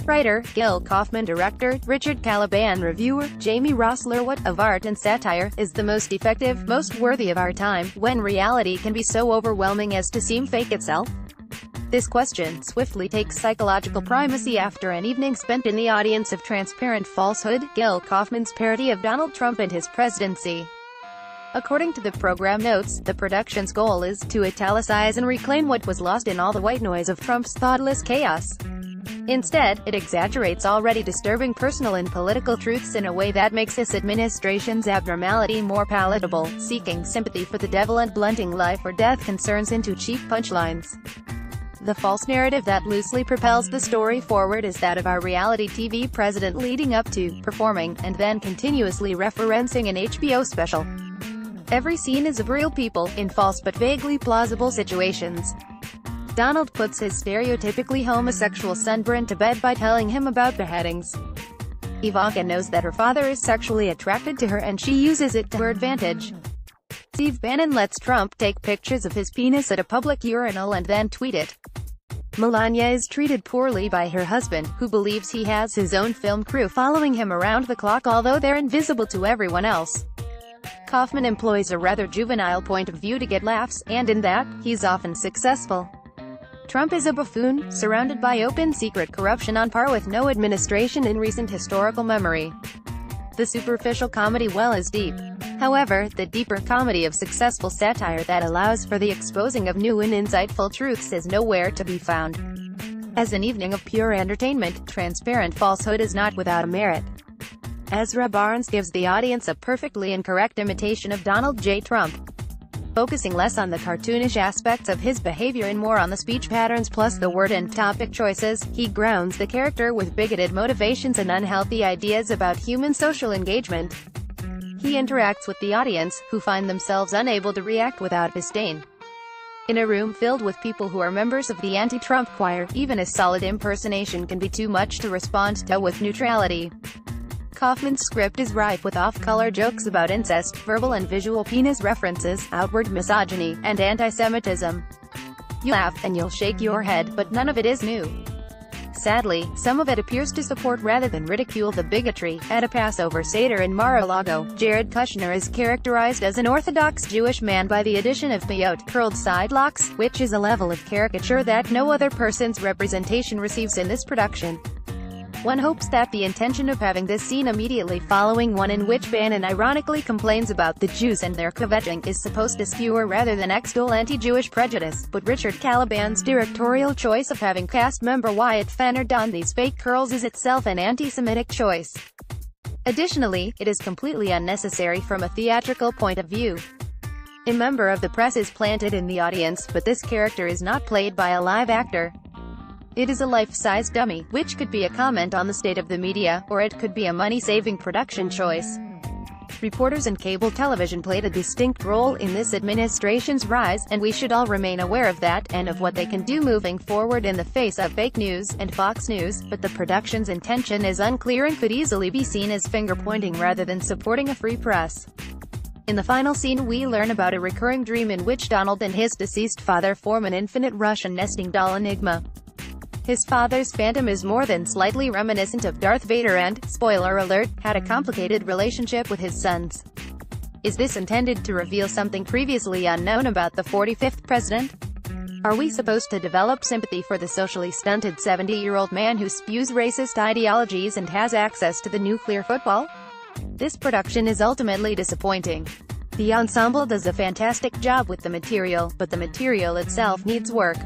Writer, Gil Kofman Director, Richard Caliban Reviewer, Jamie Rosler. What of art and satire is the most effective, most worthy of our time, when reality can be so overwhelming as to seem fake itself? This question swiftly takes psychological primacy after an evening spent in the audience of Transparent Falsehood, Gil Kofman's parody of Donald Trump and his presidency. According to the program notes, the production's goal is to italicize and reclaim what was lost in all the white noise of Trump's thoughtless chaos. Instead, it exaggerates already disturbing personal and political truths in a way that makes this administration's abnormality more palatable, seeking sympathy for the devil and blunting life or death concerns into cheap punchlines. The false narrative that loosely propels the story forward is that of our reality TV president leading up to, performing, and then continuously referencing an HBO special. Every scene is of real people, in false but vaguely plausible situations. Donald puts his stereotypically homosexual sunburn to bed by telling him about beheadings. Ivanka knows that her father is sexually attracted to her and she uses it to her advantage. Steve Bannon lets Trump take pictures of his penis at a public urinal and then tweet it. Melania is treated poorly by her husband, who believes he has his own film crew following him around the clock although they're invisible to everyone else. Kofman employs a rather juvenile point of view to get laughs, and in that, he's often successful. Trump is a buffoon, surrounded by open secret corruption on par with no administration in recent historical memory. The superficial comedy well is deep. However, the deeper comedy of successful satire that allows for the exposing of new and insightful truths is nowhere to be found. As an evening of pure entertainment, Transparent Falsehood is not without a merit. Ezra Barnes gives the audience a perfectly incorrect imitation of Donald J. Trump. Focusing less on the cartoonish aspects of his behavior and more on the speech patterns plus the word and topic choices, he grounds the character with bigoted motivations and unhealthy ideas about human social engagement. He interacts with the audience, who find themselves unable to react without disdain. In a room filled with people who are members of the anti-Trump choir, even a solid impersonation can be too much to respond to with neutrality. Kofman's script is rife with off-color jokes about incest, verbal and visual penis references, outward misogyny, and anti-Semitism. You'll laugh, and you'll shake your head, but none of it is new. Sadly, some of it appears to support rather than ridicule the bigotry. At a Passover Seder in Mar-a-Lago, Jared Kushner is characterized as an Orthodox Jewish man by the addition of peyot, curled side locks, which is a level of caricature that no other person's representation receives in this production. One hopes that the intention of having this scene immediately following one in which Bannon ironically complains about the Jews and their kvetching is supposed to skewer rather than extol anti-Jewish prejudice, but Richard Caliban's directorial choice of having cast member Wyatt Fenner don these fake curls is itself an anti-Semitic choice. Additionally, it is completely unnecessary from a theatrical point of view. A member of the press is planted in the audience, but this character is not played by a live actor. It is a life-size dummy, which could be a comment on the state of the media, or it could be a money-saving production choice. Reporters and cable television played a distinct role in this administration's rise, and we should all remain aware of that, and of what they can do moving forward in the face of fake news, and Fox News, but the production's intention is unclear and could easily be seen as finger-pointing rather than supporting a free press. In the final scene we learn about a recurring dream in which Donald and his deceased father form an infinite Russian nesting doll enigma. His father's phantom is more than slightly reminiscent of Darth Vader and, spoiler alert, had a complicated relationship with his sons. Is this intended to reveal something previously unknown about the 45th president? Are we supposed to develop sympathy for the socially stunted 70-year-old man who spews racist ideologies and has access to the nuclear football? This production is ultimately disappointing. The ensemble does a fantastic job with the material, but the material itself needs work.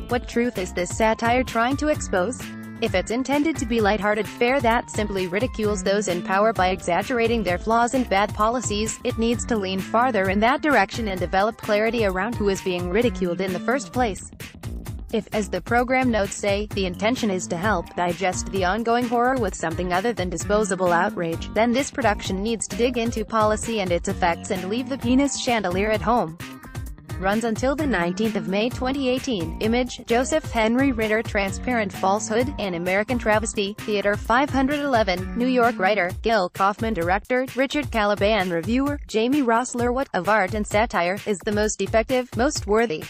What truth is this satire trying to expose? If it's intended to be lighthearted fare that simply ridicules those in power by exaggerating their flaws and bad policies, it needs to lean farther in that direction and develop clarity around who is being ridiculed in the first place. If, as the program notes say, the intention is to help digest the ongoing horror with something other than disposable outrage, then this production needs to dig into policy and its effects and leave the penis chandelier at home. Runs until the 19th of May 2018. Image, Joseph Henry Ritter. Transparent Falsehood, An American Travesty, Theater 511, New York. Writer, Gil Kofman. Director, Richard Caliban. Reviewer, Jamie Rosler. What of art and satire is the most effective, most worthy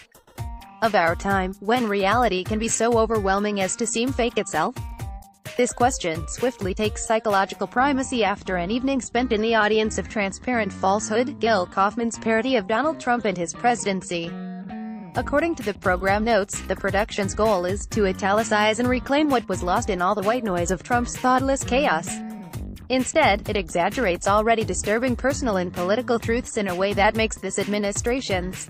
of our time, when reality can be so overwhelming as to seem fake itself? This question swiftly takes psychological primacy after an evening spent in the audience of Transparent Falsehood, Gil Kofman's parody of Donald Trump and his presidency. According to the program notes, the production's goal is to italicize and reclaim what was lost in all the white noise of Trump's thoughtless chaos. Instead, it exaggerates already disturbing personal and political truths in a way that makes this administration's